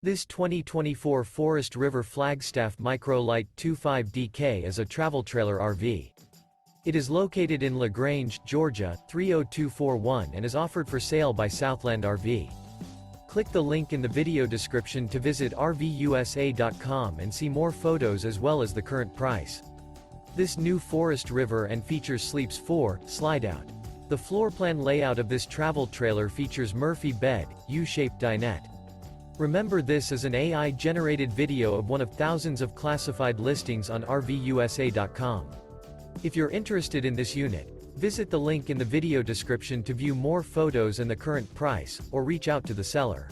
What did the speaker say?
This 2024 Forest River Flagstaff Micro Lite 25DK is a travel trailer RV. It is located in LaGrange, Georgia, 30241 and is offered for sale by Southland RV. Click the link in the video description to visit RVUSA.com and see more photos as well as the current price. This new Forest River and features Sleeps 4, Slideout. The floor plan layout of this travel trailer features Murphy bed, U-shaped dinette. Remember, this is an AI-generated video of one of thousands of classified listings on RVUSA.com. If you're interested in this unit, visit the link in the video description to view more photos and the current price, or reach out to the seller.